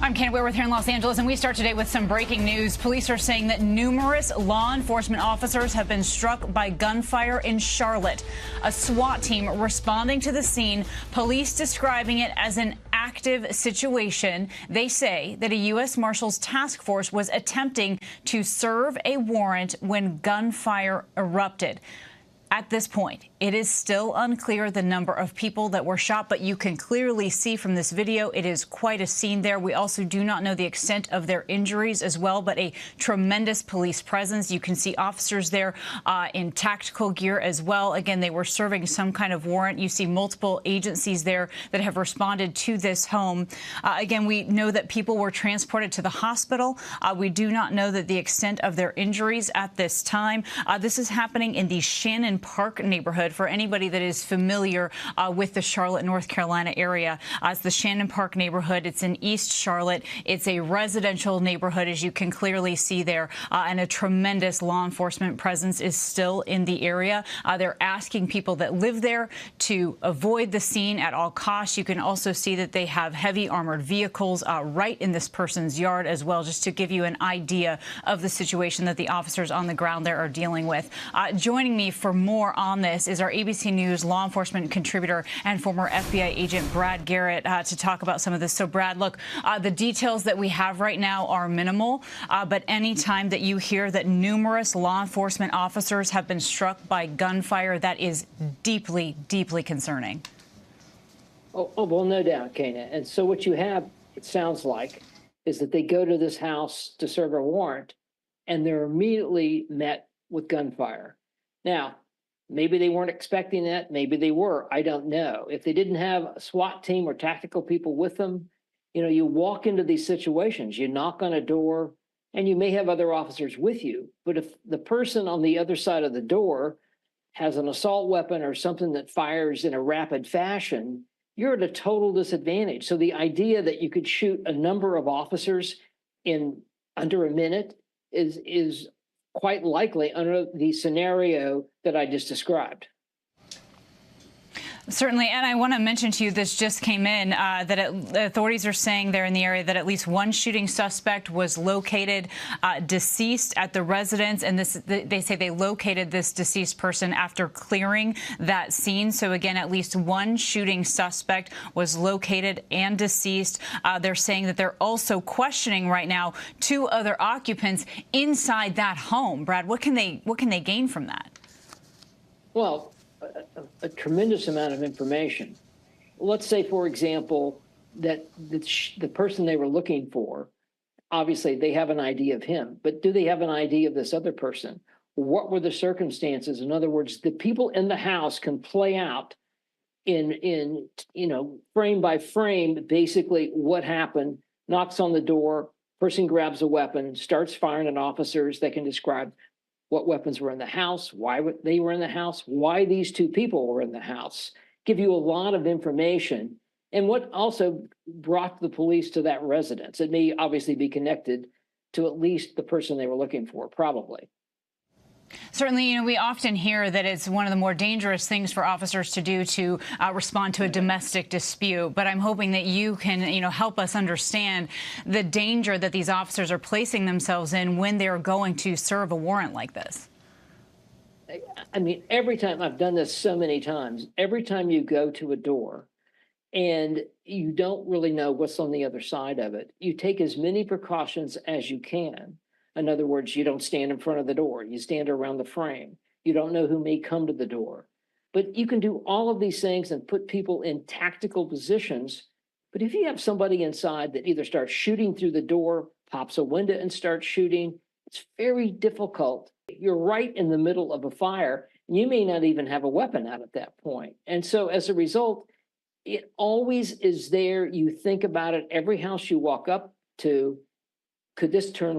I'm Ken Whitworth here in Los Angeles, and we start today with some breaking news. Police are saying that numerous law enforcement officers have been struck by gunfire in Charlotte. A SWAT team responding to the scene, police describing it as an active situation. They say that a U.S. Marshals task force was attempting to serve a warrant when gunfire erupted. At this point, it is still unclear the number of people that were shot, but you can clearly see from this video it is quite a scene there. We also do not know the extent of their injuries as well, but a tremendous police presence. You can see officers there in tactical gear as well. Again, they were serving some kind of warrant. You see multiple agencies there that have responded to this home. Again, we know that people were transported to the hospital. We do not know the extent of their injuries at this time. This is happening in the Shannon Park neighborhood. For anybody that is familiar with the Charlotte, North Carolina area, it's the Shannon Park neighborhood. It's in East Charlotte. It's a residential neighborhood, as you can clearly see there, and a tremendous law enforcement presence is still in the area. They're asking people that live there to avoid the scene at all costs. You can also see that they have heavy armored vehicles right in this person's yard as well, just to give you an idea of the situation that the officers on the ground there are dealing with. Joining me for more on this is our ABC News law enforcement contributor and former FBI agent Brad Garrett to talk about some of this. So, Brad, look, the details that we have right now are minimal, but any time that you hear that numerous law enforcement officers have been struck by gunfire, that is deeply, deeply concerning. Oh, well, no doubt, Kana. And so what you have, it sounds like, is that they go to this house to serve a warrant, and they're immediately met with gunfire. Now, maybe they weren't expecting that. Maybe they were. I don't know. If they didn't have a SWAT team or tactical people with them, you walk into these situations, you knock on a door, and you may have other officers with you. But if the person on the other side of the door has an assault weapon or something that fires in a rapid fashion, you're at a total disadvantage. So the idea that you could shoot a number of officers in under a minute is quite likely under the scenario that I just described. Certainly, and I want to mention to you, this just came in, that authorities are saying there in the area that at least one shooting suspect was located deceased at the residence, and they say they located this deceased person after clearing that scene. So again, at least one shooting suspect was located and deceased. They're saying that they're also questioning right now two other occupants inside that home. Brad, what can they gain from that? Well, a tremendous amount of information. Let's say, for example, that the person they were looking for, obviously they have an idea of him, but do they have an idea of this other person? What were the circumstances? In other words, the people in the house can play out in frame by frame, basically what happened, knocks on the door, person grabs a weapon, starts firing at officers. They can describe what weapons were in the house, why they were in the house, why these two people were in the house, give you a lot of information. And what also brought the police to that residence. It may obviously be connected to at least the person they were looking for, probably. Certainly, we often hear that it's one of the more dangerous things for officers to do to respond to a domestic dispute. But I'm hoping that you can, help us understand the danger that these officers are placing themselves in when they're going to serve a warrant like this. I mean, every time I've done this so many times, every time you go to a door and you don't really know what's on the other side of it, you take as many precautions as you can. In other words, you don't stand in front of the door. You stand around the frame. You don't know who may come to the door. But you can do all of these things and put people in tactical positions. But if you have somebody inside that either starts shooting through the door, pops a window and starts shooting, it's very difficult. You're right in the middle of a fire, and you may not even have a weapon out at that point. And so as a result, it always is there. You think about it every house you walk up to. Could this turn